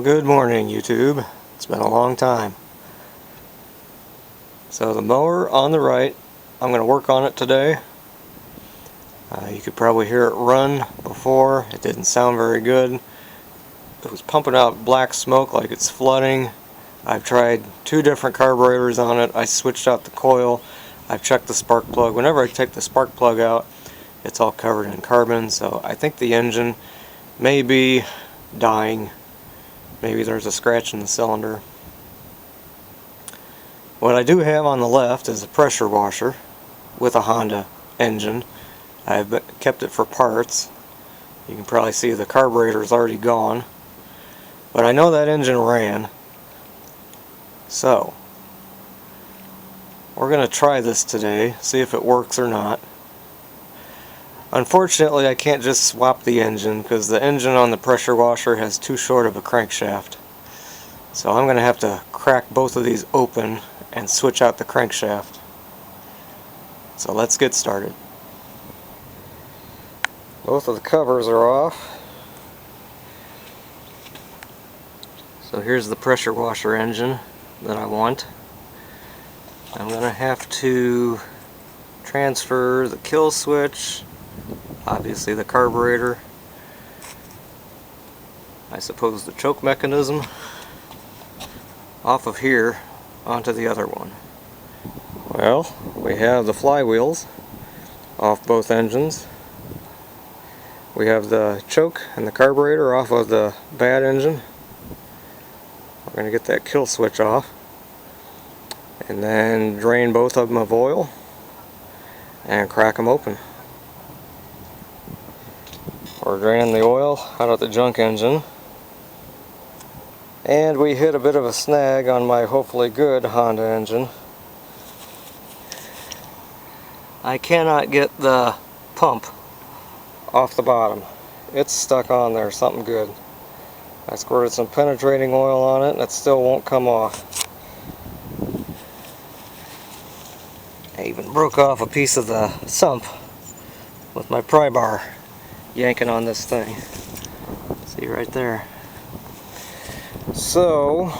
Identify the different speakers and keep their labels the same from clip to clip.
Speaker 1: Well, good morning, YouTube. It's been a long time. So the mower on the right, I'm going to work on it today. You could probably hear it run before. It didn't sound very good. It was pumping out black smoke like it's flooding. I've tried 2 different carburetors on it. I switched out the coil. I've checked the spark plug. Whenever I take the spark plug out, it's all covered in carbon, so I think the engine may be dying. Maybe there's a scratch in the cylinder. What I do have on the left is a pressure washer with a Honda engine. I've kept it for parts. You can probably see the carburetor is already gone. But I know that engine ran. So, we're going to try this today, see if it works or not. Unfortunately, I can't just swap the engine because the engine on the pressure washer has too short of a crankshaft. So I'm going to have to crack both of these open and switch out the crankshaft. So let's get started. Both of the covers are off. So here's the pressure washer engine that I want. I'm going to have to transfer the kill switch, obviously the carburetor, I suppose the choke mechanism, off of here onto the other one. Well, we have the flywheels off both engines. We have the choke and the carburetor off of the bad engine. We're going to get that kill switch off and then drain both of them of oil and crack them open. We're draining the oil out of the junk engine, and we hit a bit of a snag on my hopefully good Honda engine. I cannot get the pump off the bottom. It's stuck on there, something good. I squirted some penetrating oil on it and it still won't come off. I even broke off a piece of the sump with my pry bar yanking on this thing. See right there. So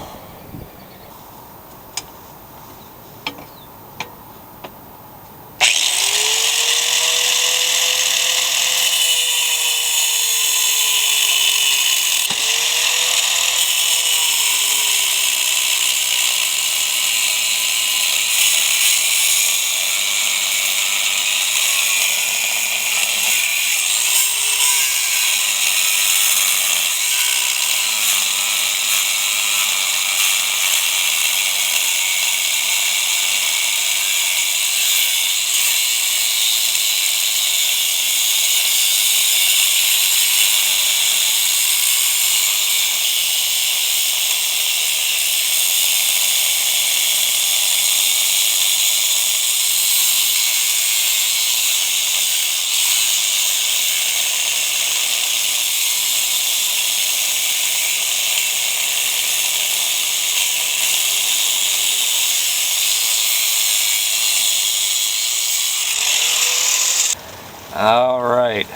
Speaker 1: alright,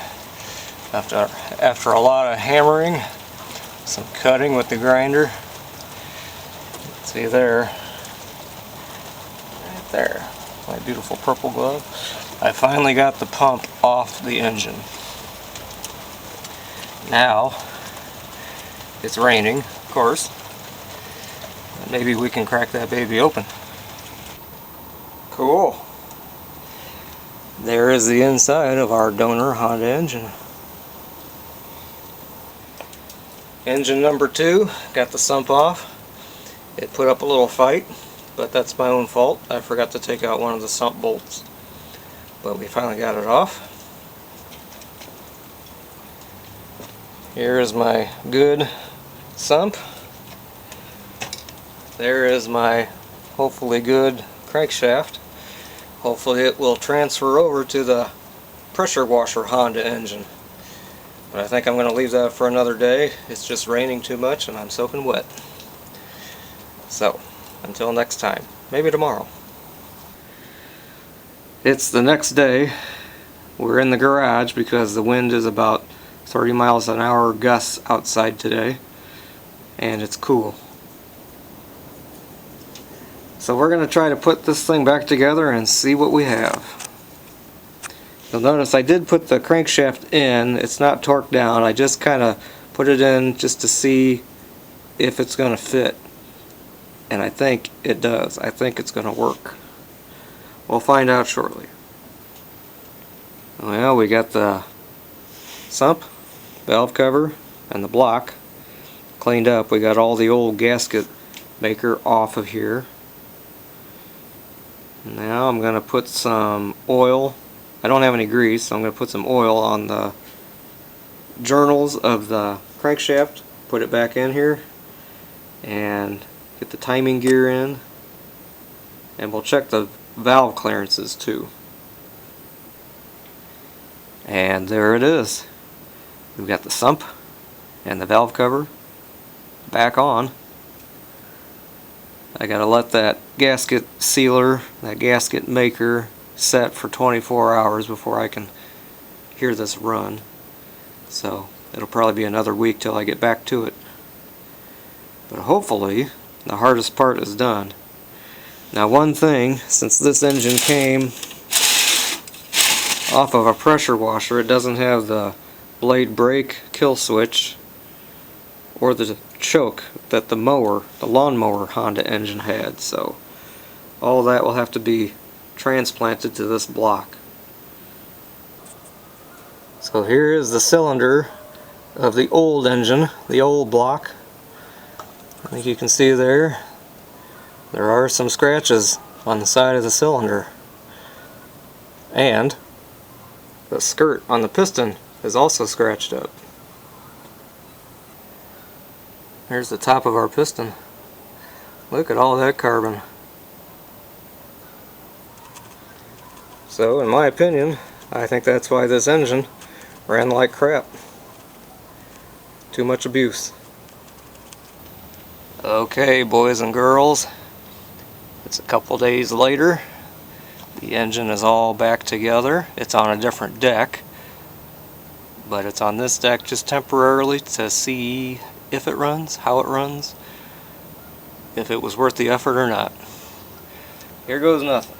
Speaker 1: after a lot of hammering, some cutting with the grinder, see there, right there, my beautiful purple glove, I finally got the pump off the engine. Now, it's raining, of course, maybe we can crack that baby open. Cool. There is the inside of our donor Honda engine. Engine number 2, got the sump off. It put up a little fight, but that's my own fault. I forgot to take out one of the sump bolts. But we finally got it off. Here is my good sump. There is my hopefully good crankshaft. Hopefully it will transfer over to the pressure washer Honda engine. But I think I'm going to leave that for another day. It's just raining too much and I'm soaking wet. So, until next time. Maybe tomorrow. It's the next day. We're in the garage because the wind is about 30 miles an hour gusts outside today. and it's cool. So we're going to try to put this thing back together and see what we have. You'll notice I did put the crankshaft in. It's not torqued down. I just kind of put it in just to see if it's going to fit. And I think it does. I think it's going to work. We'll find out shortly. Well, we got the sump, valve cover, and the block cleaned up. We got all the old gasket maker off of here. Now I'm going to put some oil. I don't have any grease, so I'm going to put some oil on the journals of the crankshaft, put it back in here, and get the timing gear in, and we'll check the valve clearances too. And there it is. We've got the sump and the valve cover back on. I gotta let that gasket sealer, that gasket maker, set for 24 hours before I can hear this run. So it'll probably be another week till I get back to it. But hopefully the hardest part is done. Now, one thing, since this engine came off of a pressure washer, it doesn't have the blade brake kill switch or the choke that the lawnmower Honda engine had. So all that will have to be transplanted to this block. So here is the cylinder of the old engine, the old block. I think you can see there are some scratches on the side of the cylinder, and the skirt on the piston is also scratched up. Here's the top of our piston. Look at all that carbon. So in my opinion, I think that's why this engine ran like crap. Too much abuse. Okay, boys and girls, it's a couple days later. The engine is all back together. It's on a different deck, but it's on this deck just temporarily to see if it runs, how it runs, if it was worth the effort or not. Here goes nothing.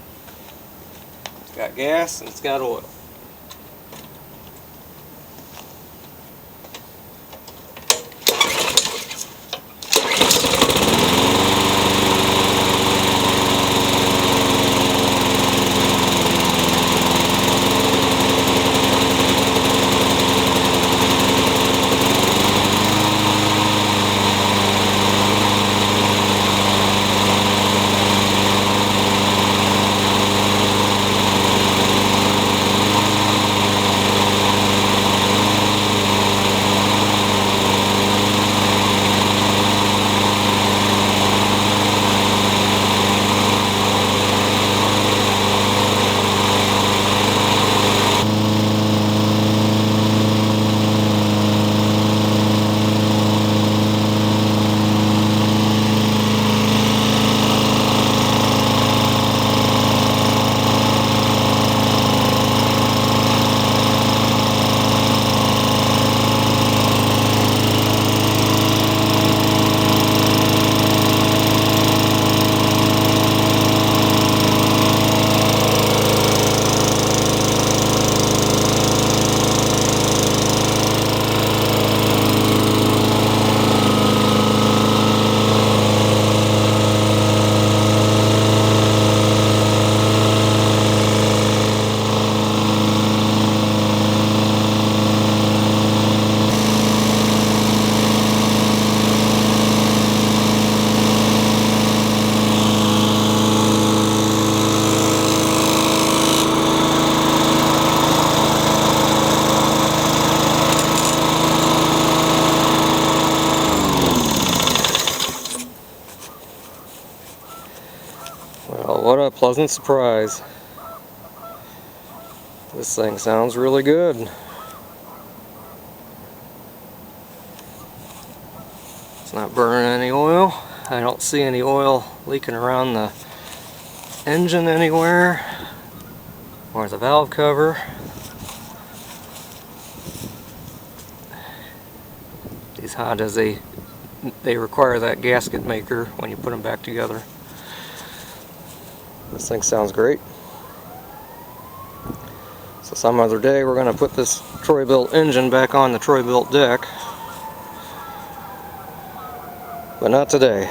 Speaker 1: It's got gas and it's got oil. Well, what a pleasant surprise. This thing sounds really good. It's not burning any oil. I don't see any oil leaking around the engine anywhere, or the valve cover. These Hondas, they they require that gasket maker when you put them back together. This thing sounds great. So some other day we're going to put this Troy-Bilt engine back on the Troy-Bilt deck. But not today.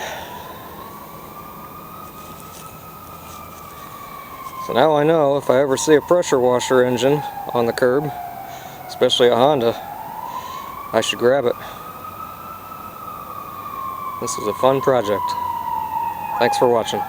Speaker 1: So now I know if I ever see a pressure washer engine on the curb, especially a Honda, I should grab it. This is a fun project. Thanks for watching.